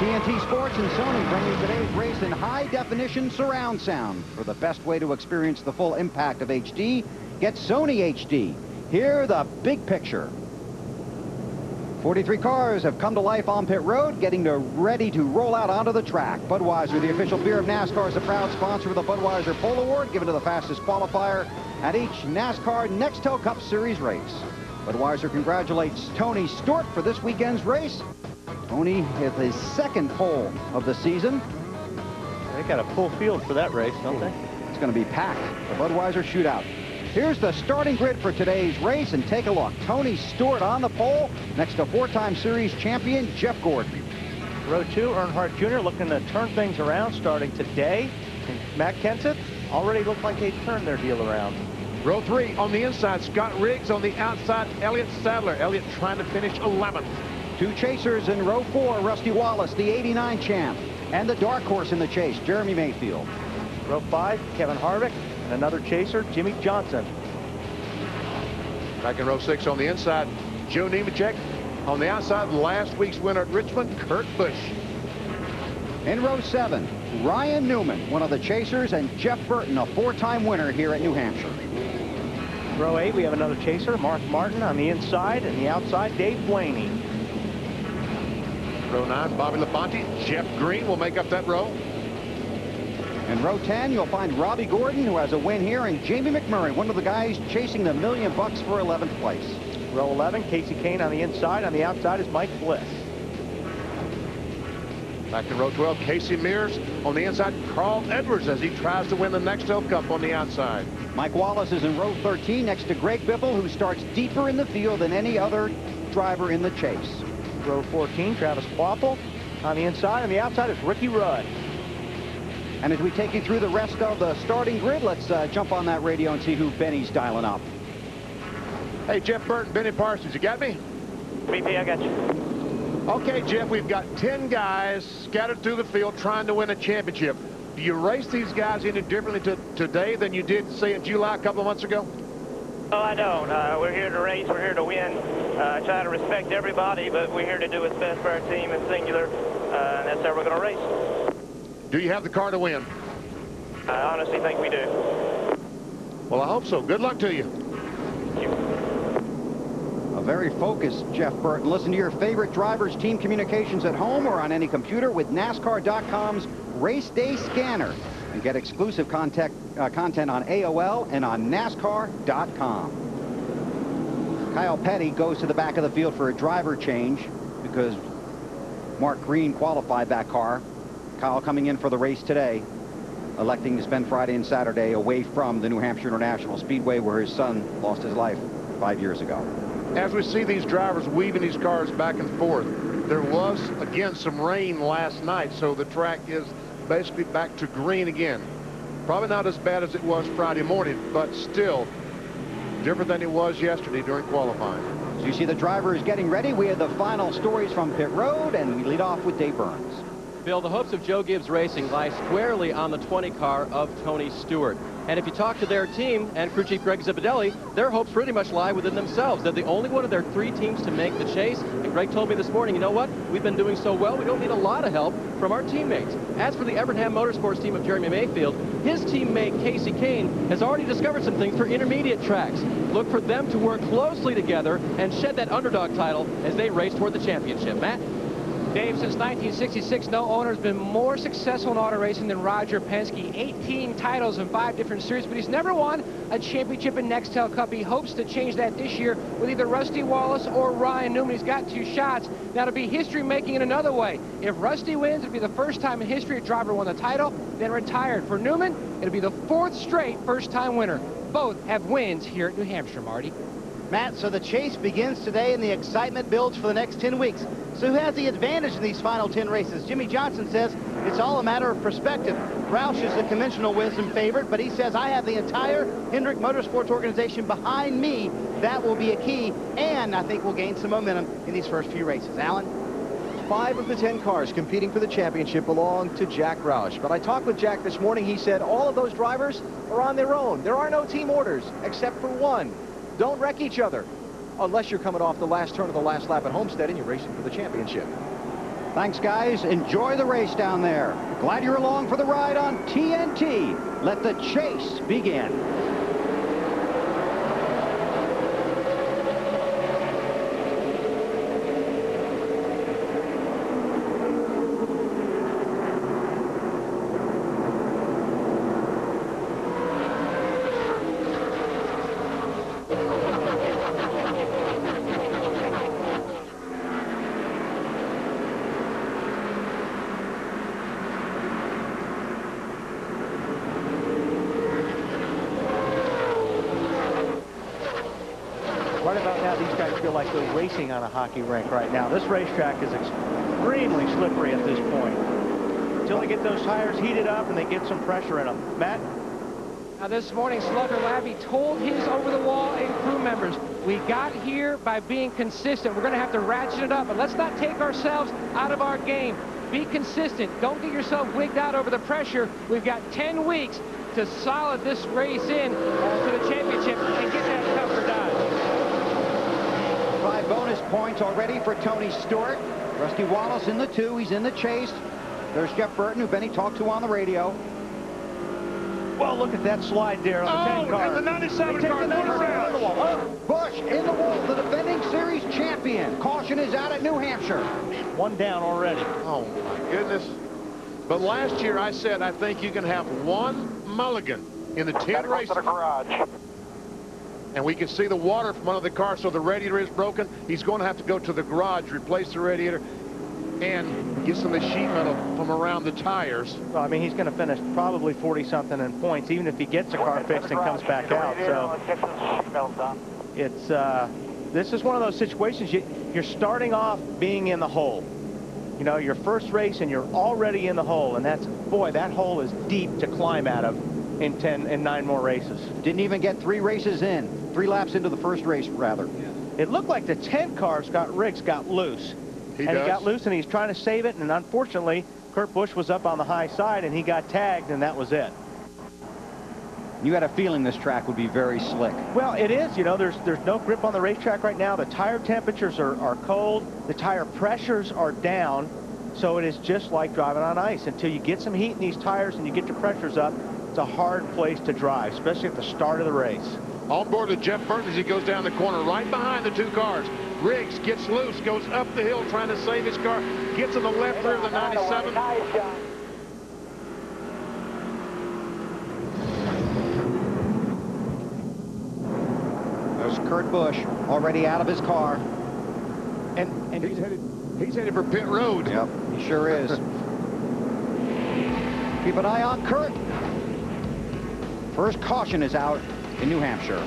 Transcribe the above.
TNT Sports and Sony bring you today's race in high-definition surround sound. For the best way to experience the full impact of HD, get Sony HD. Hear the big picture. 43 cars have come to life on pit road, getting ready to roll out onto the track. Budweiser, the official beer of NASCAR, is the proud sponsor of the Budweiser Pole Award, given to the fastest qualifier at each NASCAR Nextel Cup Series race. Budweiser congratulates Tony Stewart for this weekend's race. Tony hit his second pole of the season. They got a full field for that race, don't they? It's going to be packed. The Budweiser shootout. Here's the starting grid for today's race, and take a look. Tony Stewart on the pole next to four-time series champion Jeff Gordon. Row 2, Earnhardt Jr. looking to turn things around starting today. And Matt Kenseth already looked like they turned their deal around. Row 3 on the inside, Scott Riggs. On the outside, Elliott Sadler. Elliott trying to finish 11th. Two chasers in row 4, Rusty Wallace, the '89 champ, and the dark horse in the chase, Jeremy Mayfield. Row 5, Kevin Harvick, and another chaser, Jimmy Johnson. Back in row 6 on the inside, Joe Nemechek. On the outside, last week's winner at Richmond, Kurt Busch. In row 7, Ryan Newman, one of the chasers, and Jeff Burton, a four-time winner here at New Hampshire. Row 8, we have another chaser, Mark Martin on the inside, and the outside, Dave Blaney. Row 9, Bobby Labonte. Jeff Green will make up that row. In row 10, you'll find Robbie Gordon, who has a win here, and Jamie McMurray, one of the guys chasing the $1 million for 11th place. Row 11, Casey Kane on the inside. On the outside is Mike Bliss. Back in row 12, Casey Mears. On the inside, Carl Edwards as he tries to win the Nextel Cup on the outside. Mike Wallace is in row 13 next to Greg Biffle, who starts deeper in the field than any other driver in the chase. Row 14, Travis Kvapil on the inside. On the outside is Ricky Rudd. And as we take you through the rest of the starting grid, let's jump on that radio and see who Benny's dialing up. Hey, Jeff Burton, Benny Parsons, you got me? BP, I got you. Okay, Jeff, we've got 10 guys scattered through the field trying to win a championship. Do you race these guys any differently today than you did, say, in July a couple of months ago? Oh, I don't. We're here to race. We're here to win. Try to respect everybody, but we're here to do what's best for our team in singular, and that's how we're going to race. Do you have the car to win? I honestly think we do. Well, I hope so. Good luck to you. Thank you. A very focused Jeff Burton. Listen to your favorite driver's team communications at home or on any computer with NASCAR.com's Race Day Scanner, and get exclusive content on AOL and on NASCAR.com. Kyle Petty goes to the back of the field for a driver change because Mark Green qualified that car. Kyle coming in for the race today, electing to spend Friday and Saturday away from the New Hampshire International Speedway, where his son lost his life 5 years ago. As we see these drivers weaving these cars back and forth, there was, again, some rain last night, so the track is basically back to green again. Probably not as bad as it was Friday morning, but still different than it was yesterday during qualifying. So you see the drivers getting ready. We have the final stories from pit road, and we lead off with Dave Burns. Bill, the hopes of Joe Gibbs Racing lie squarely on the 20 car of Tony Stewart. And if you talk to their team and crew chief Greg Zipadelli, their hopes pretty much lie within themselves. They're the only one of their 3 teams to make the chase. And Greg told me this morning, you know what? We've been doing so well, we don't need a lot of help from our teammates. As for the Evernham Motorsports team of Jeremy Mayfield, his teammate Casey Kane has already discovered some things for intermediate tracks. Look for them to work closely together and shed that underdog title as they race toward the championship. Matt? Dave, since 1966, no owner has been more successful in auto racing than Roger Penske. 18 titles in 5 different series, but he's never won a championship in Nextel Cup. He hopes to change that this year with either Rusty Wallace or Ryan Newman. He's got 2 shots. Now, to be history-making in another way. If Rusty wins, it'll be the first time in history a driver won the title, then retired. For Newman, it'll be the 4th straight first-time winner. Both have wins here at New Hampshire, Marty. Matt, so the chase begins today and the excitement builds for the next 10 weeks. So who has the advantage in these final 10 races? Jimmy Johnson says it's all a matter of perspective. Roush is the conventional wisdom favorite, but he says I have the entire Hendrick Motorsports organization behind me. That will be a key, and I think we'll gain some momentum in these first few races. Alan? 5 of the 10 cars competing for the championship belong to Jack Roush. But I talked with Jack this morning. He said all of those drivers are on their own. There are no team orders, except for one. Don't wreck each other, unless you're coming off the last turn of the last lap at Homestead and you're racing for the championship. Thanks, guys. Enjoy the race down there. Glad you're along for the ride on TNT. Let the chase begin. Right about now, these guys feel like they're racing on a hockey rink right now. This racetrack is extremely slippery at this point. Until they get those tires heated up and they get some pressure in them. Matt? Now this morning, Slugger Labby told his over-the-wall and crew members, we got here by being consistent. We're going to have to ratchet it up, but let's not take ourselves out of our game. Be consistent. Don't get yourself wigged out over the pressure. We've got 10 weeks to solid this race in to the championship and get that cover done. 5 bonus points already for Tony Stewart. Rusty Wallace in the 2. He's in the chase. There's Jeff Burton, who Benny talked to on the radio. Well, look at that slide there on the 10 car. And the 97 car going around. Bush in the wall, the defending series champion. Caution is out at New Hampshire. One down already. Oh, my goodness. But last year I said I think you can have one mulligan in the 10 races. And we can see the water from under the car, so the radiator is broken. He's going to have to go to the garage, replace the radiator, and get some of the sheet metal from around the tires. Well, I mean, he's going to finish probably 40-something in points, even if he gets the car fixed and comes back out. So it's this is one of those situations you're starting off being in the hole. You know, your first race and you're already in the hole, and that's, boy, that hole is deep to climb out of in 9 more races. Didn't even get 3 races in. 3 laps into the first race, rather. It looked like the 10 car, Scott Riggs, got loose. He got loose, and he's trying to save it, and unfortunately, Kurt Busch was up on the high side, and he got tagged, and that was it. You had a feeling this track would be very slick. Well, it is. You know, there's no grip on the racetrack right now. The tire temperatures are cold. The tire pressures are down. So it is just like driving on ice. Until you get some heat in these tires and you get your pressures up, it's a hard place to drive, especially at the start of the race. On board with Jeff Burton as he goes down the corner right behind the 2 cars. Riggs gets loose, goes up the hill trying to save his car, gets on the left rear of the 97. There's Kurt Busch already out of his car. And he's headed for pit road. Yep, he sure is. Keep an eye on Kurt. First caution is out in New Hampshire.